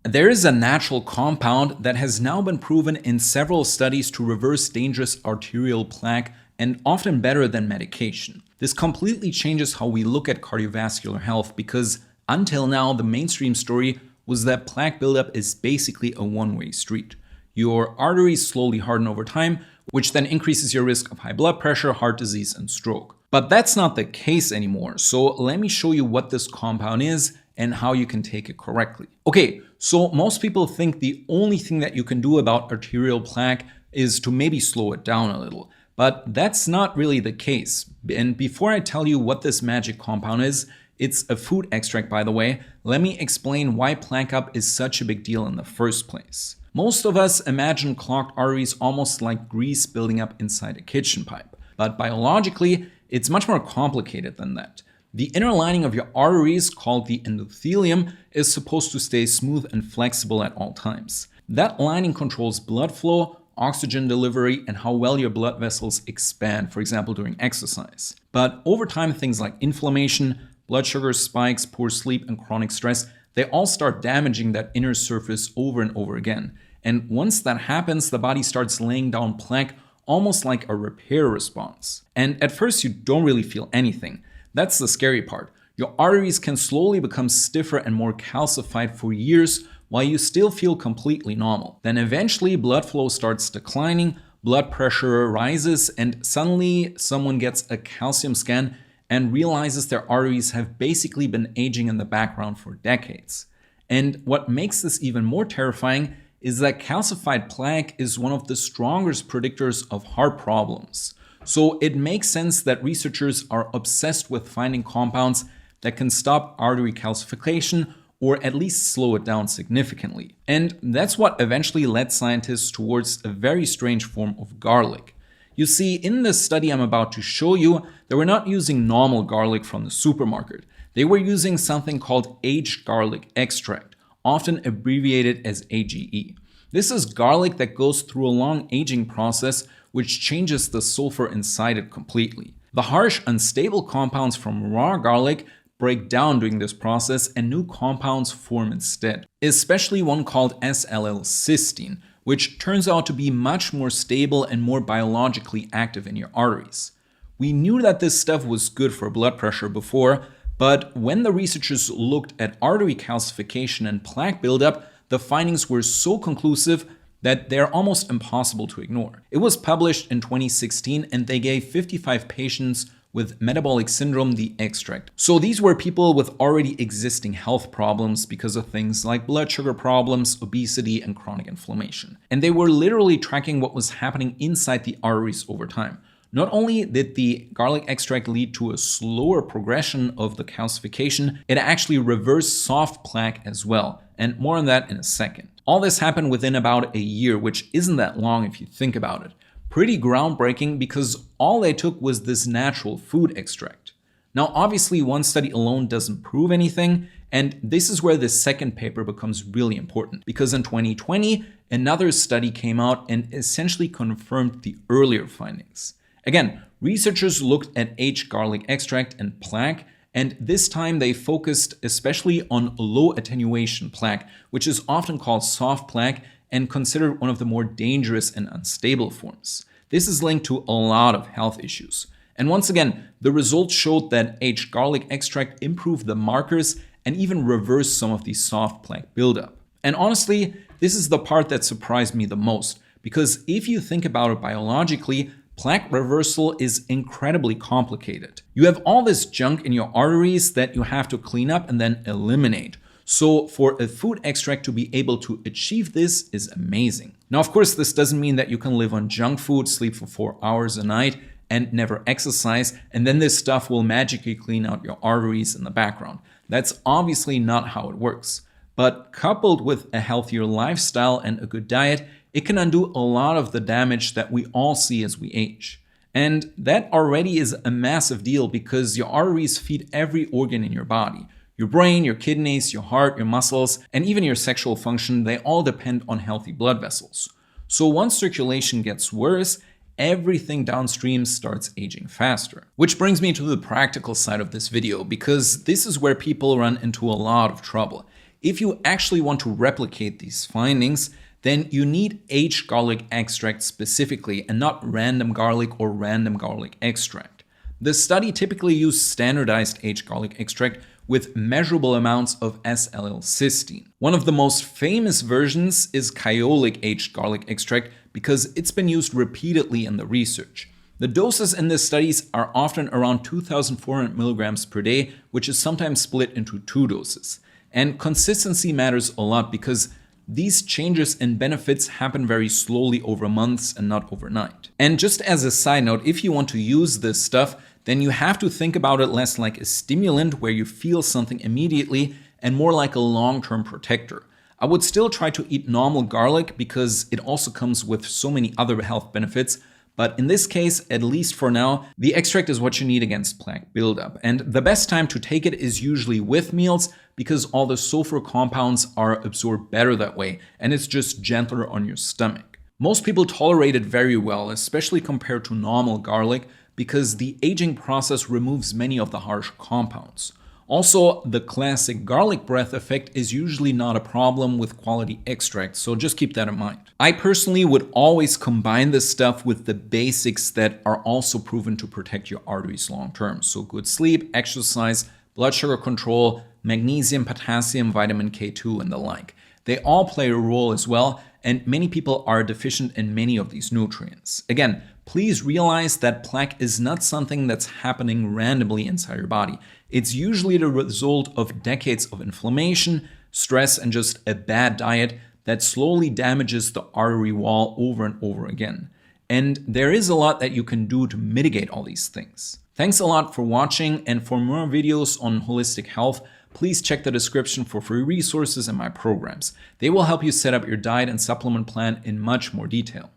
There is a natural compound that has now been proven in several studies to reverse dangerous arterial plaque, and often better than medication. This completely changes how we look at cardiovascular health, because until now the mainstream story was that plaque buildup is basically a one-way street. Your arteries slowly harden over time, which then increases your risk of high blood pressure, heart disease, and stroke. But that's not the case anymore, so let me show you what this compound is and how you can take it correctly. Okay, so most people think the only thing that you can do about arterial plaque is to maybe slow it down a little. But that's not really the case. And before I tell you what this magic compound is, it's a food extract by the way, let me explain why plaque up is such a big deal in the first place. Most of us imagine clogged arteries almost like grease building up inside a kitchen pipe. But biologically, it's much more complicated than that. The inner lining of your arteries, called the endothelium, is supposed to stay smooth and flexible at all times. That lining controls blood flow, oxygen delivery, and how well your blood vessels expand, for example during exercise. But over time, things like inflammation, blood sugar spikes, poor sleep, and chronic stress, they all start damaging that inner surface over and over again. And once that happens, the body starts laying down plaque almost like a repair response. And at first you don't really feel anything. That's the scary part. Your arteries can slowly become stiffer and more calcified for years while you still feel completely normal. Then eventually blood flow starts declining, blood pressure rises, and suddenly someone gets a calcium scan and realizes their arteries have basically been aging in the background for decades. And what makes this even more terrifying is that calcified plaque is one of the strongest predictors of heart problems. So it makes sense that researchers are obsessed with finding compounds that can stop artery calcification or at least slow it down significantly. And that's what eventually led scientists towards a very strange form of garlic. You see, in this study I'm about to show you, they were not using normal garlic from the supermarket. They were using something called aged garlic extract, often abbreviated as AGE. This is garlic that goes through a long aging process which changes the sulfur inside it completely. The harsh, unstable compounds from raw garlic break down during this process and new compounds form instead, especially one called S-L-L-cysteine, which turns out to be much more stable and more biologically active in your arteries. We knew that this stuff was good for blood pressure before, but when the researchers looked at artery calcification and plaque buildup, the findings were so conclusive that they're almost impossible to ignore. It was published in 2016 and they gave 55 patients with metabolic syndrome the extract. So these were people with already existing health problems because of things like blood sugar problems, obesity, and chronic inflammation. And they were literally tracking what was happening inside the arteries over time. Not only did the garlic extract lead to a slower progression of the calcification, it actually reversed soft plaque as well. And more on that in a second. All this happened within about a year, which isn't that long if you think about it. Pretty groundbreaking because all they took was this natural food extract. Now, obviously, one study alone doesn't prove anything, and this is where the second paper becomes really important, because in 2020, another study came out and essentially confirmed the earlier findings. Again, researchers looked at aged garlic extract and plaque, and this time they focused especially on low attenuation plaque, which is often called soft plaque and considered one of the more dangerous and unstable forms. This is linked to a lot of health issues. And once again, the results showed that aged garlic extract improved the markers and even reversed some of the soft plaque buildup. And honestly, this is the part that surprised me the most, because if you think about it biologically, plaque reversal is incredibly complicated. You have all this junk in your arteries that you have to clean up and then eliminate. So for a food extract to be able to achieve this is amazing. Now, of course, this doesn't mean that you can live on junk food, sleep for 4 hours a night, and never exercise, and then this stuff will magically clean out your arteries in the background. That's obviously not how it works. But coupled with a healthier lifestyle and a good diet, it can undo a lot of the damage that we all see as we age. And that already is a massive deal because your arteries feed every organ in your body. Your brain, your kidneys, your heart, your muscles, and even your sexual function, they all depend on healthy blood vessels. So once circulation gets worse, everything downstream starts aging faster. Which brings me to the practical side of this video, because this is where people run into a lot of trouble. If you actually want to replicate these findings, then you need aged garlic extract specifically and not random garlic or random garlic extract. The study typically used standardized aged garlic extract with measurable amounts of S-L-cysteine. One of the most famous versions is Kyolic aged garlic extract because it's been used repeatedly in the research. The doses in the studies are often around 2,400 milligrams per day, which is sometimes split into 2 doses. And consistency matters a lot because these changes in benefits happen very slowly over months and not overnight. And just as a side note, if you want to use this stuff, then you have to think about it less like a stimulant where you feel something immediately and more like a long-term protector. I would still try to eat normal garlic because it also comes with so many other health benefits. But in this case, at least for now, the extract is what you need against plaque buildup. And the best time to take it is usually with meals because all the sulfur compounds are absorbed better that way, and it's just gentler on your stomach. Most people tolerate it very well, especially compared to normal garlic, because the aging process removes many of the harsh compounds. Also, the classic garlic breath effect is usually not a problem with quality extracts, so just keep that in mind. I personally would always combine this stuff with the basics that are also proven to protect your arteries long term. So good sleep, exercise, blood sugar control, magnesium, potassium, vitamin K2, and the like. They all play a role as well, and many people are deficient in many of these nutrients. Again, please realize that plaque is not something that's happening randomly inside your body. It's usually the result of decades of inflammation, stress, and just a bad diet that slowly damages the artery wall over and over again. And there is a lot that you can do to mitigate all these things. Thanks a lot for watching, and for more videos on holistic health, please check the description for free resources and my programs. They will help you set up your diet and supplement plan in much more detail.